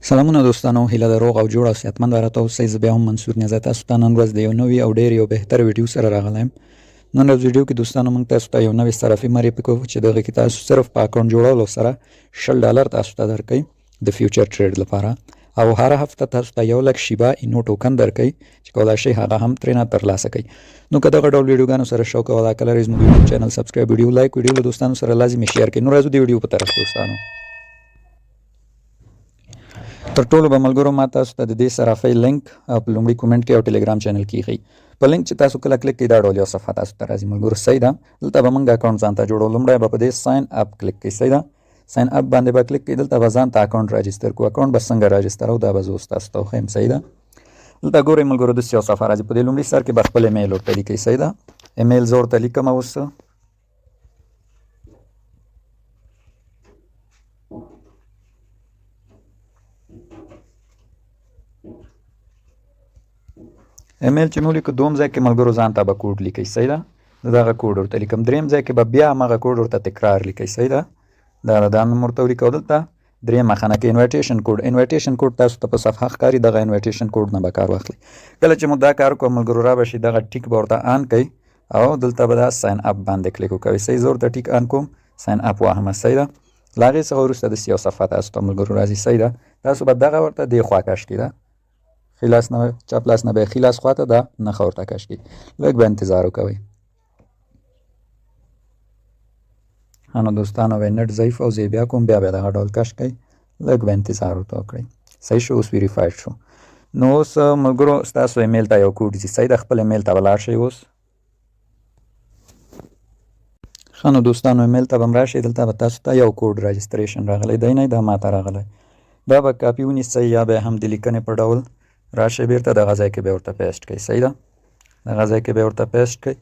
سلامونه دوستانو، هیله د روغ او جوړ او صحتمند راته اوسئ. زه بیا هم منصور نیازی تاسو ته نن ورځ د یو نوي او ډېر یو بهتر ویډیو سره راغلی یم. نن ورځ ویډیو کې دوستانو موږ تاسو ته یو نوې صرافي معرفي کوو چې دغه کې تاسو صرف په اکونټ جوړولو سره $10 تاسو ته درکوي د فیوچر ټریډ لپاره، او هر هفته تاسو ته 1 لک شیبا اینو ټوکن درکوي چې کولای شئ هغه هم ترېنه ترلاسه کړئ. نو که دغه ډول ویډیوګانو سره شوق او علاقه لرئ، زموږ یوټیوب چینل سبسکرایب، ویډیو لایک، ویډیو له دوستانو سره لازمي شیر کړئ. نو راځو د ویډیو په طرف دوستانو. تر ټولو به ملګرو ما تاسو ته د دې صرافۍ لینک په لومړي کومنټ کې او ټلیګرام چینل کې ایښی. په لینک چې تاسو کله کلیک کړئ دا ډول یو صفحه تاسو ته راځي ملګرو. صحیح ده، دلته به موږ اکونټ ځان ته جوړو. لومړی به په دې ساین اپ کلیک کړئ. صحیح ده، ساین اپ باندې به کلیک کړئ. دلته به ځان ته اکونټ راجستر کړو. اکونټ به څنګه راجستر او دا به زه اوس تاسو ته وښیم. صحیح ده، دلته ګورئ ملګرو داسې یو صفحه راځي. په دې لومړي سر کې به خپل ایمیل ورته لیکئ. صحیح ده، ایمیل زه ورته لیکم اوس. ایمیل چې مو لیکو دوم ځای کې ملګرو ځان ته به کوډ لیکئ. صحیح ده، زه دغه کوډ ورته لیکم. دریم ځای کې به بیا همغه کوډ ورته تکرار لیکئ. صحیح ده، دا مې ورته ولیکو. دلته درېیمه خانه کې انویټیشن کوډ. انویټیشن کوډ تاسو ته په صفحه ښکاري، دغه انویټیشن کوډ نه به کار واخلئ. کله چې مو دا کار وکړو ملګرو را به شي دغه ټیک به ورته آن کړئ او دلته به دا ساین اپ باندې کلیک وکوئ. صحیح، زه ورته ټیک آن کوم، ساین اپ واهمه. صحیح ده، له هغې څخه وروسته داسې یو صفحه تاسو ته ملګرو راځي. صحیح ده، تاسو به دغه ورته دې خوا کش کړئ. ښي لاس نه چپ لاس نه به ښي لاس خوا ته دا نښه ورته کش کړئ. لږ به انتظار وکوئ. ښه نو دوستانو وی نټ ضعیف او زه بیا کوم، بیا به دغه ډول کش کړئ. لږ به انتظار ورته وکړئ. صحیح شو، اوس ویریفاید شو. نو اوس ملګرو ستاسو ایمیل ته یو کوډ ځي. صحیح ده، خپل ایمیل ته به لاړ شئ اوس. ښه نو دوستانو ایمیل ته به هم راشئ. دلته به تاسو ته یو کوډ راجستریشن راغلی دی، نه دا ماته راغلی. دا به کاپي ونیسئ یا به هم د لیکنې په ډول راشئ بیرته دغه ځای کې به ورته پیسټ کړئ. صحیح ده، دغه ځای کې به ورته پیسټ کړئ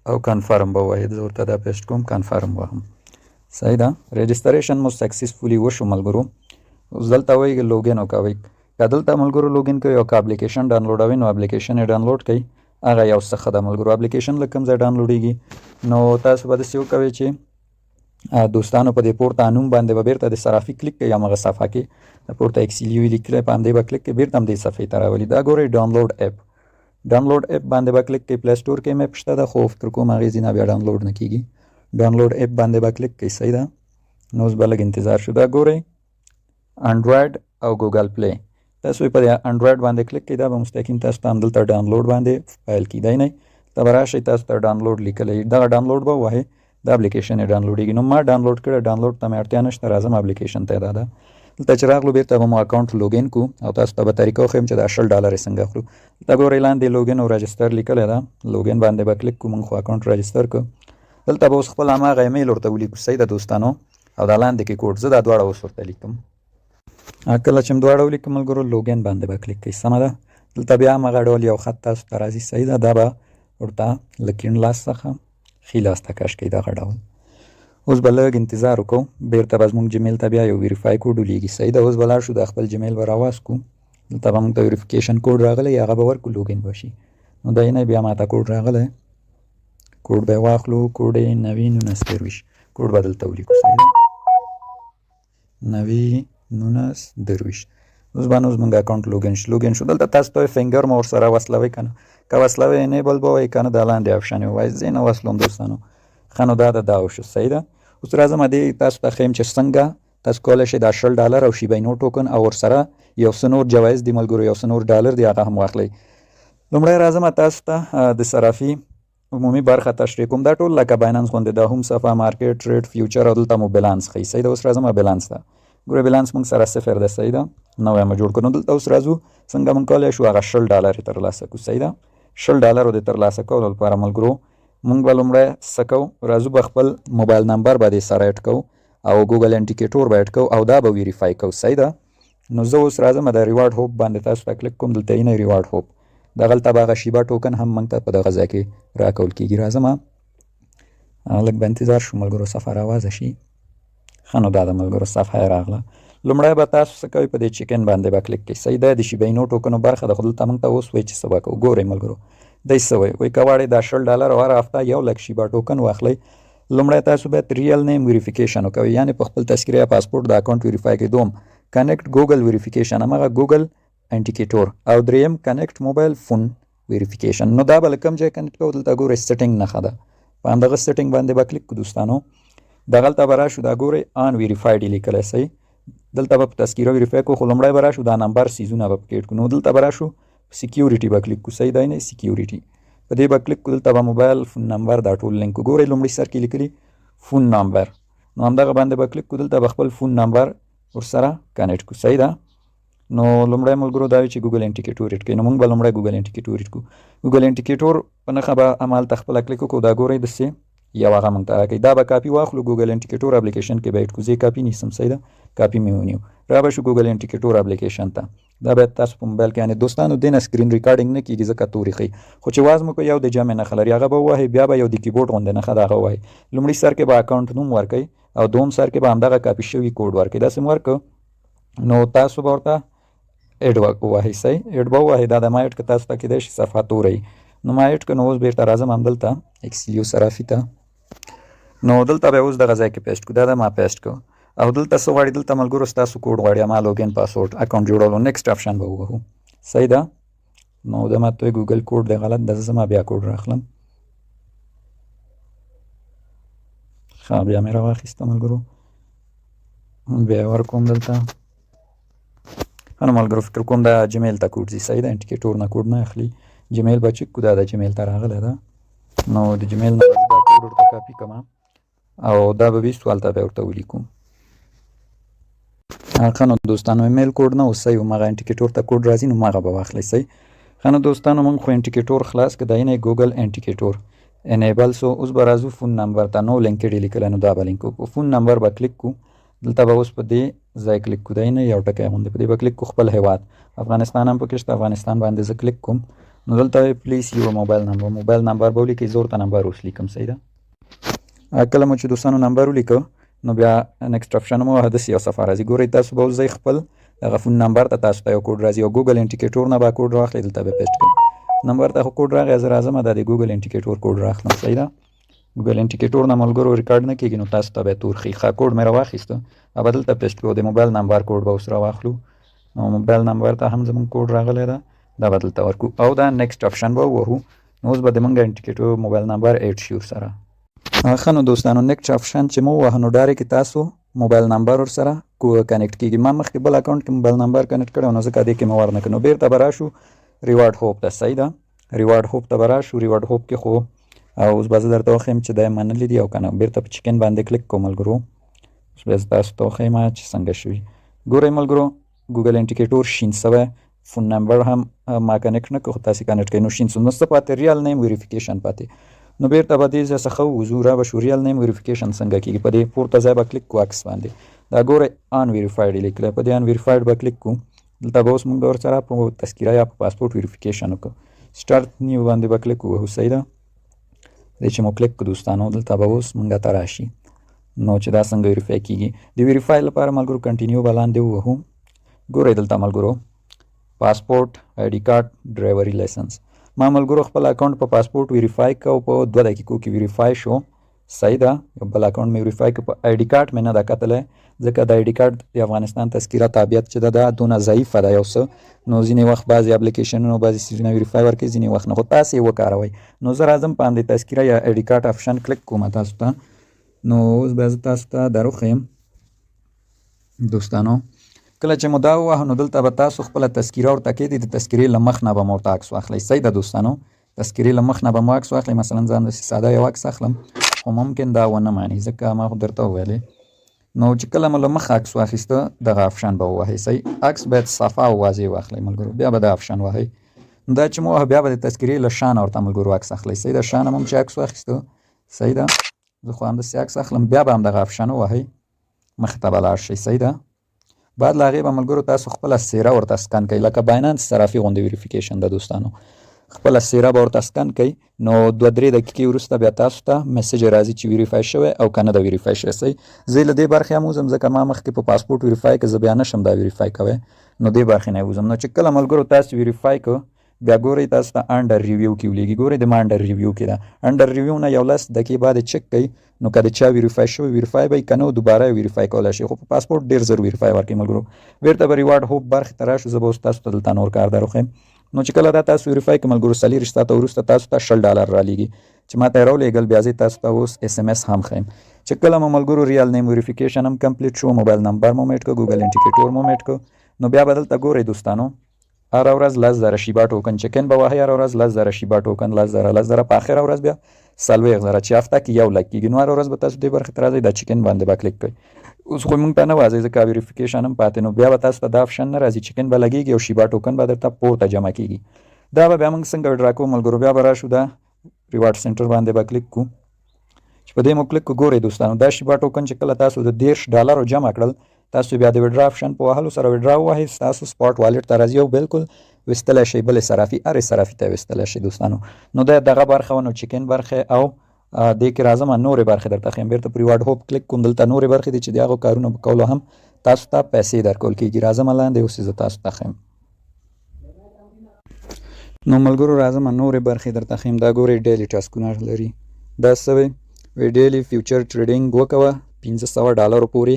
او کنفرم به ووایئ. زه ورته دا پیسټ کوم، کنفرم وهم. صحیح ده، رجسټریشن مو سکسسفولي وشو ملګرو. اوس دلته وایي لوګین وکوئ. که دلته ملګرو لوګین کوئ او که اپلیکیشن ډاونلوډوئ نو اپلیکیشن یې ډاونلوډ کړئ. هغه یو څه ښه ده ملګرو. اپلیکیشن له کوم ځای ډاونلوډېږي نو تاسو به داسې وکوئ چې دوستانو په دې پورته نوم باندې به بیرته د صرافي کلیک کړئ. همغه صفحه کې د پورته ایکسیلیو لیکلی په همدې به کلیک کړئ، بیرته هم دې صفحې ته راولي. دا ګورئ ډاونلوډ اپ. ډاونلوډ اپ باندې به کلیک کړئ. پلی سټور کې هم اپ شته ده، خو فکر کوم هغې ځینه بیا ډاونلوډ نه کېږي. ډاونلوډ اپ باندې به کلیک کړئ. صحیح ده، نو اوس به لږ انتظار شو. دا ګورئ انډرایډ او ګوګل پلی. تاسو په دې انډرایډ باندې کلیک کړئ. دا به مستقیم تاسو ته همدلته ډاونلوډ باندې فایل کیدی نه. ته به راشئ، تاسو ته ډاونلوډ لیکلی دغه ډاونلوډ به ووهئ. دا اپلیکیشن یې ډاونلوډېږي. نو ما ډاونلوډ کړی، ډاونلوډ ته مې اړتیا نشته. راځم اپلیکیشن ته. دا ده دلته چې راغلو بیرته به مو اکونټ لوګین کړو او تاسو ته به طریقه وښیم چې دا $10 یې څنګه اخلو. دلته ګورئ لاندې لوګین او رجسټر لیکلی ده. لوګین باندې به کلیک کړو، موږ خو اکونټ رجسټر کړو. دلته به اوس خپل هماغه ایمیل ورته ولیکو. صحیح ده دوستانو، او دا لاندې کې کوډ زه دا دواړه اوس ورته لیکم. کله چې م دواړه ولیکم ملګرو لوګین باندې به کلیک کړئ. سمه ده، دلته بیا همغه ډول یو خط تاسو ته راځي. صحیح ده، دا به ورته له کیڼ لاس څخه ښي لاس ته کش کړئ دغه ډول. اوس به لږ انتظار وکړو، بیرته به زموږ جیمیل ته بیا یو ویریفای کوډ ولیږي. صحیح ده، اوس به لاړ شو د خپل جیمیل به راواز کړو. دلته به موږ ته ویریفیکیشن کوډ راغلی، هغه به ورکړو، لوګین به شي. نو دی نه بیا ماته کوډ راغلی، کوډ به یې واخلو. کوډ یې 9019 کوډ به دلته ولیکو. صحیح ده، 9019. اوس به نو زموږ اکونټ لوګین شو. لوګین شو، دلته تاسو ته فنګر مو ورسره وصلوئ که نه. که وصلوئ انیبل به وایي، که نه دا لاندې آپشن یې ووایي. زه یې نه وصلوم دوستانو. ښه نو دا وشو. صحیح ده، اوس راځم دې تاسو ته ښیم چې څنګه تاسو کولی شئ دا $10 او شیبا اینو ټوکن او ورسره یو څه نور جوایز دي ملګرو، یو څه نور ډالر دي، هغه هم واخلئ. لومړی راځم تاسو ته د صرافي عمومي برخه تشریح کوم. دا ټول لکه باینانس غوندې د هم صفحه، مارکیټ، ټریډ، فیوچر او دلته مو بیلانس ښیي. صحیح ده، اوس راځم بیلانس ته. ګوره بیلانس موږ سره 0 ده. صحیح ده، نوی مو جوړ کړو. نو دلته اوس راځو څنګه موږ کولی شو هغه $10 یې ترلاسه کړو. صحیح ده، $10 د ترلاسه کولو لپاره ملګرو موږ به لومړی څه کوو، راځو به خپل موبایل نمبر به دې سره ایډ کوو او ګوګل انډیکیټور به ایډ کوو او دا به ویریفای کوو. صحیح ده، نو زه اوس راځم د ریوارډ هوپ باندې تاسو ته کلیک کوم. دلته یې نه ریوارډ هوپ، دغلته به هغه شیبا ټوکن هم موږ ته په دغه ځای کې راکول کېږي. راځم لږ به انتظار شو ملګرو، صفحه راوازه شي. ښه نو دا د ملګرو صفحه یې راغله. لومړی به تاسو څه کوئ، په دې چیکن باندې به کلیک کړئ. صحیح ده، د شیبا اینو ټوکنو برخه ده، خو دلته موږ ته اوس وایي چې څه به کوو. ګورئ ملګرو دی څه وایي که غواړئ دا $10 او هر هفته 1 لک شیبا ټوکن واخلئ. لومړی تاسو باید ریل نیم ویریفیکیشن وکوئ، یعنې په خپل تذکره یا پاسپورټ د اکونټ ویریفای کې دوم کنیکټ ګوګل ویریفیکیشن همغه ګوګل انډیکیټور او دریم کنیکټ موبایل فون ویریفیکیشن. نو دا به له کوم ځای کنیکټ کوو دلته ګورئ سیټینګ نښه ده په همدغه سیټینګ باندې به کلیک کړو دوستانو. دغلته به راشو دا ګورئ آن ویریفایډ یې لیکلی صحیح دلته به په تذکیره ویریفای کړو خو لومړی به راشو دا نمبر سیزونه به پکې اډ کړو. نو دلته به راشو سیکیورټي به کلیک کړو صحیح دی نه سیکیورټي په دې به کلیک کړو. دلته به موبایل فون نمبر دا ټول لینک ګورئ لومړي سر کې لیکلي فون نمبر نو همدغه باندې به کلیک کړو. دلته به خپل فون نمبر ورسره کنیکټ کړو صحیح ده. نو لومړی ملګرو دا وي چې ګوګل انډیکیټور اډ کړئ نو موږ به لومړی ګوګل انډیکیټور اډ کړو. ګوګل انډیکیټور په نښه به همالته خپله کلیک وکړو دا ګورئ داسې یو هغه موږ ته راکوي دا به کاپي واخلو ګوګل انډیکیټور اپلیکیشن کې به اډ کړو. زه یې کاپي نیسم صحیح ده کاپي مې ونیو را به شو ګوګل انډیکیټور اپلیکیشن ته. دا باید تاسو په موبایل کې یعنې دوستانو دې نه سکرین ریکارډینګ نه کېږي ځکه تورې ښیي خو چې واز مو کوئ یو د جمع نښه لري هغه به ووهئ بیا به یو د کیبورډ غوندې نښه ده هغه ووهئ. لومړي سر کې به اکاونټ نوم ورکوئ او دوم سر کې به همدغه کاپي شوي کوډ ورکوئ. داسې مو ورکړو نو تاسو به ورته اډ ووهئ صحیح اډ به ووهئ دا د ما اډ که تاسو ته کېدای شي صفحه توره وي نو ما اډ که نو اوس بېرته راځم همدلته ایکسلیو صرافي ته نو دلته به اوس دغه ځای کې پیسټ کړو دا د ما پیسټ کړو او دلته څه غواړي دلته ملګرو ستاسو کوډ غواړي ما لوګین پاسورډ اکاونټ جوړولو نیکسټ آپشن به ووهو صحیح ده. نو دا ماته وایي ګوګل کوډ دی غلط ده زه بیا کوډ راخلم ښه بیا مې راواخیسته ملګرو بیا ورکوم دلته ښه نو ملګرو فکر کوم دا جمیل ته کوډ ځي صحیح ده انډیکیټور نه کوډ نه اخلي جمیل به چک کړو دا د جمیل ته راغلی ده نو د جمیل نه دا کوډ ورته کاپي کړم او دا به 20 هلته به ورته ولیکو. ښه نو دوستانو ایمیل کوډ نه اوس صحیح همغه انډیکیټور ته کوډ راځي نو همغه به واخلئ صحیح. ښه نو دوستانو موږ خو انډیکیټور خلاص کړه دا یې ګوګل انډیکیټور انیبل سو اوس به راځو فون نمبر ته نو لینکډ یې لیکلی نو دا به لینک وکړو. فون نمبر به کلیک کړو دلته به اوس په دې ځای کلیک کړو دی نه یو ټکی غوندې په دې به کلیک کړو خپل هیواد افغانستان هم پکې شته افغانستان باندې زه کلیک کوم نو دلته پلیز یو موبایل نمبر به ولیکئ زه ورته نمبر اوس لیکم صحیح ده. کله مو چې دوستانو نمبر ولیکو نو بیا نیکسټ آپشن مو داسې یو صفحه راځي ګورئ تاسو به اوس ځئ خپل دغه فون نمبر ته تاسو ته یو کوډ راځي او ګوګل انډیکیټور نه به کوډ راخلئ دلته به پیسټ کړئ نمبر ته خو کوډ راغی زه راځم دا د ګوګل انډیکیټور کوډ راخلم صحیح ده. ګوګل انډیکیټور نه ملګرو ریکارډ نه کېږي نو تاسو ته به تور ښي ښه کوډ مې راواخیسته او به دلته پیسټ کړو د موبایل نمبر کوډ به اوس راواخلو نو موبایل نمبر ته هم زموږ کوډ راغلی ده دا به دلته ورکړو او دا نیکسټ آپشن به ووهو نو اوس به د موږ انډیکیټور موبایل نمبر ایډ شي ورسره. ښه نو دوستانو نیکسټ آپشن چې مو ووهه نو ډایرکټ تاسو موبایل نمبر ورسره کنیکټ کېږي. ما مخکې بل اکاونټ کې موبایل نمبر کنیکټ کړی نو ځکه دې کې مې ورنه کړ نو بېرته به راشو ریوارډ هوپ ته صحیح ده ریوارډ هوپ ته به راشو ریوارډ هوپ کې خو اوس به زه درته وښیم چې دا یې منلی دي او که نه بېرته په چکن باندې کلیک کوم ملګرو اوس بیا زه تاسو ته وښیم چې څنګه شوي ګورئ ملګرو ګوګل انډیکیټور شین سوی فون نمبر هم ما کنیکټ نه کړو خو تاسې کنیکټ کوئ نو شین سو نو څه پاتې ریال نیم ویریفیکیشن پاتې نو بېرته به دې ځای څخه ووځو را به شو ریال نیم ویریفیکیشن څنګه کېږي په دې پورته ځای به کلیک کړو عکس باندې دا ګورئ ان ویریفایډ یې لیکلی په دې ان ویریفایډ به کلیک کړو دلته به اوس موږ ورسره په تذکیره یا په پاسپورټ ویریفیکیشن وکړو سټارټ نیو باندې به کلیک ووهو صحیح ده. دې چې مو کلیک کړو دوستانو دلته به اوس موږ ته راشي نو چې دا څنګه ویریفای کېږي د ویریفای لپاره ملګرو کنټینیو به لاندې ووهو ګورئ دلته ملګرو پاسپورټ آی ډي کارډ ډرایوري لایسنس ما ملګرو خپل اکاونټ په پاسپورټ ویریفای کړ په 2 دقیقو کې ویریفای شو صحیح ده یو بل اکاونټ مې ویریفای کړ په آی ډي کارډ مې نه ده کتلی ځکه د آی ډي کارډ د افغانستان تذکیره تابعیت چې ده دا دونه ضعیفه ده یو څه نو ځینې وخت بعضې اپلیکیشنونو بعضې څیزونه ویریفای ورکوي ځینې وخت نه خو تاسې یې وکاروئ نو زه راځم په همدې تذکیره یا آی ډي کارډ آپشن کلیک کوم تاسو ته نو اوس بیا زه تاسو ته در وښیم دوستانو کله چې مو دا ووهه نو دلته به تاسو خپله تذکیره ورته کېږدئ د تذکیرې له مخ نه به مو ورته عکس واخلئ صحیح ده دوستانو تذکیرې له مخ نه به مو عکس واخلئ مثلا زه همداسې ساده یو عکس اخلم خو ممکن دا ونه ماني ځکه ما خو درته وویلې نو چې کله مو له مخه عکس واخیسته دغه آپشن به ووهئ صحیح عکس باید صفا او واضح واخلئ ملګرو بیا به دا آپشن ووهئ نو دا چې مو ووهه بیا به د تذکیرې له شانه ورته ملګرو عکس اخلئ صحیح ده شانه مو چې عکس واخیسته صحیح ده زه خو همداسې عکس اخلم بیا به همدغه آپشن ووهئ مخې ته به لاړ شئ صحیح ده بعد له هغې به ملګرو تاسو خپله څیره ورته سکن کوئ لکه باینانس صرافي غوندې ویریفیکیشن ده دوستانو خپله څیره به ورته سکن کوئ نو 2-3 دقیقې وروسته بیا تاسو ته میسج راځي چې ویریفای شوی او که نه ده ویریفای شوی صحیح زه له دې برخې هم وځم ځکه ما مخکې په پاسپورټ ویریفای که زه بیا نشم دا ویریفای کوی نو دې برخې نه یې وځم نو چې کله ملګرو تاسو ویریفای کړو بیا ګورئ تاسو ته انډر ریویو کې ولیږي. ګورئ د ما انډر ریویو کې ده. انډر ریویو نه یو 10 دقیقې بعد چک کوئ نو که د چا ویریفای شوی ویریفای به که نه دوباره ویریفای کولی شي. خو په پاسپورټ ډېر زر ویریفای ورکوي ملګرو. بیرته به ریوارډ هوپ برخې ته راشو. زه به اوس تاسو ته دلته نور کار در وښیم. نو چې کله دا تاسو ویریفای کړئ ملګرو 40 ساعته وروسته تاسو ته $10 رالیږي چې ما ته یې راولېږل. بیا زه تاسو ته اوس SMS هم ښیم. چې کله مو ملګرو ریال نیم ویریفیکیشن هم کمپلیټ شو، موبایل نمبر مو میټ کړو، ګوګل انډیکیټور مو میټ کړو، نو بیا به دلته ګورئ دوستانو هر ورځ 10,000 شیبا ټوکن چکن به وهئ. هر ورځ 10,000 شیبا ټوکن 10,000 په آخره ورځ بیا 40,000 چې هفته کې 1 لک کېږي. نو هر ورځ به تاسو دې برخې ته راځئ دا چکن باندې به کلیک کړئ. اوس خو موږ ته نه وځئ ځکه ویریفیکیشن هم پاتې نو بیا به تاسو ته دا آپشن نه راځي. چکن به لګېږي او شیبا ټوکن به درته پورته جمع کېږي. دا به بیا موږ څنګه وډرا کوو ملګرو؟ بیا به راشو دا ریوارډ سنټر باندې به کلیک کوو. چې په دې مو کلیک کوو ګورئ دوستانو دا شیبا ټوکن چې کله تاسو د $10 جمع کړل تاسو بیا د وډرا آپشن په وهلو سره وډرا ووهئ. ستاسو سپاټ والټ ته راځي او بالکل ویستلی شئ بلې صرافي هرې صرافي ته ویستلی شئ دوستانو. نو دا دغه برخه وه نو چکن برخه او دې کې راځم نورې برخې درته ښیم. بیرته په ریوارډ هوپ کلیک کوم. دلته نورې برخې دي چې د هغو کارونو په کولو هم تاسو ته پیسې درکول کېږي. راځم لاندې اوس زه تاسو ته ښیم. نو ملګرو راځم نورې برخې درته ښیم. دا ګورئ ډیلی ټاسکونه لري. دا څه وی ډیلی فیوچر ټریډینګ وکوه $500 پورې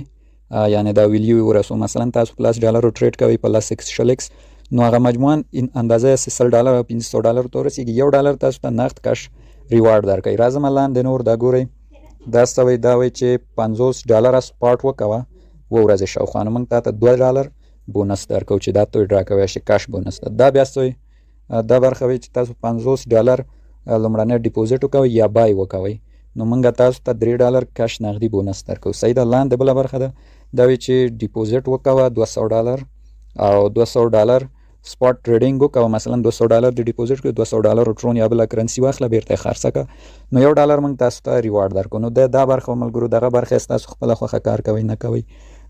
یعنې دا ویلیو ورسو. مثلا تاسو په $10 ټریډ کوئ په $6 نو هغه مجموعاً اندازه $30 او $500 ته ورسېږي. $1 تاسو ته نقد کش ریوارډ درکوي. راځم لاندې نور دا ګورئ دا څه وی دا وی چې $50 سپاټ وکوه 2 ورځې شاوخوا نو موږ تاته $2 بونس درکوو چې دا ته وډرا کوی شي کش بونس ده. دا بیا څه وی دا برخه وی چې تاسو $50 لومړنی ډیپوزیټ وکوئ یا بای وکوئ نو موږ تاسو ته $3 کش نغدي بونس درکوو. صحیح ده. لاندې بله برخه ده دا وی چې ډیپوزیټ وکوه $200 او $200 سپاټ ټریډینګ وکوه. مثلا $200 د ډیپوزیټ کړئ $200 ټرون یا بله کرنسي واخله بیرته یې خرڅه کړه نو $1 موږ تاسو ته ریوارډ درکوو. نو دا برخه ملګرو دغه برخه ستاسو خپله خوښه کار کوئ نه کوئ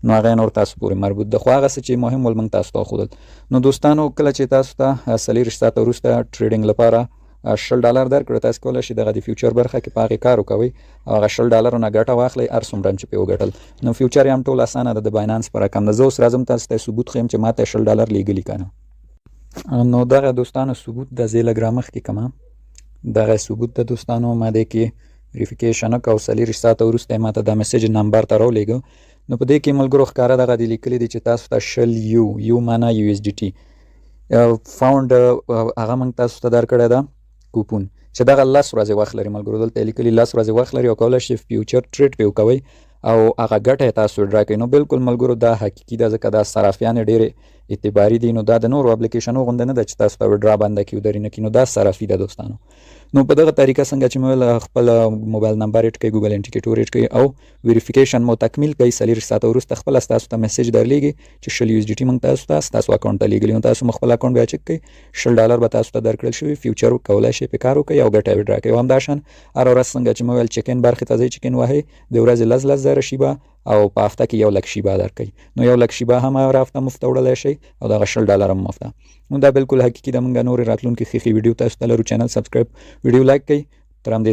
نو هغه نور تاسو پورې مربوط ده. خو هغه څه چې مهم ول موږ تاسو ته وښودل. نو دوستانو کله چې تاسو ته 40 ساعته وروسته ټریډینګ لپاره $10 درکړه تاسو کولی شئ دغه د فیوچر برخه کې په هغې کار وکوئ او هغه $10 نه ګټه واخلئ هر څومره چې پرې وګټل. نو فیوچر یې هم ټول اسانه ده د باینانس په رقم ده. زه اوس راځم تاسو ته ثبوت ښیم چې ما ته $10 لیږلي که نه. نو دغه دوستانو ثبوت د زه لږ رامخکې کړم. دغه ثبوت د دوستانو ما دې کې ویریفیکیشن وکړه او 40 ساعته وروسته یې ما ته د میسیج نمبر ته راولېږه. نو په دې کې ملګرو ښکاره دغه دې لیکلي دي چې تاسو ته 100 یو معنا USDT فاونډ هغه موږ تاسو ته درکړی ده کوپون چې دغه 10 ورځې وخت لري ملګرو. دلته یې لیکلي 10 ورځې وخت لري او کولی شئ فیوچر ټریډ پرې وکوئ او هغه ګټه یې تاسو وډرا کوئ. نو بالکل ملګرو دا حقیقي ده ځکه دا صرافیان یې ډېرې اعتباري دي. نو دا د نورو اپلیکیشنو غوندې نه ده چې تاسو ته وډرا بنده کړي او درې نه کړي. نو دا صرافي ده دوستانو. نو په دغه طریقه څنګه چې مې ویل خپل موبایل نمبر ایډ کړئ ګوګل انډیکیټور ایډ کړئ او ویریفیکیشن مو تکمیل کړئ 40 ساعته وروسته خپله ستاسو ته میسیج درلیږي چې 100 USDT موږ تاسو ته ستاسو اکاونټ ته لیږلي. نو تاسو مو خپل اکاونټ بیا چک کړئ $10 به تاسو ته درکړل شوي. فیوچر کولی شئ پرې کار وکړئ او ګټه یې وډرا کوئ. او همداشان هر ورځ څنګه چې مې ویل چکن برخې ته ځئ چکن وهئ د ورځې 10,000 شیبه او په هفته کې 1 لک شیبه درکوي. نو 1 لک شیبه هم هر هفته مفت وړلی شئ او دغه $10 هم مفته. نو دا بالکل حقیقي ده. موږ نورې راتلونکي ښې ویډیو تاسو ته لرو. چینل سبسکرایب ویډیو لایک کړئ. تر همدې ځایه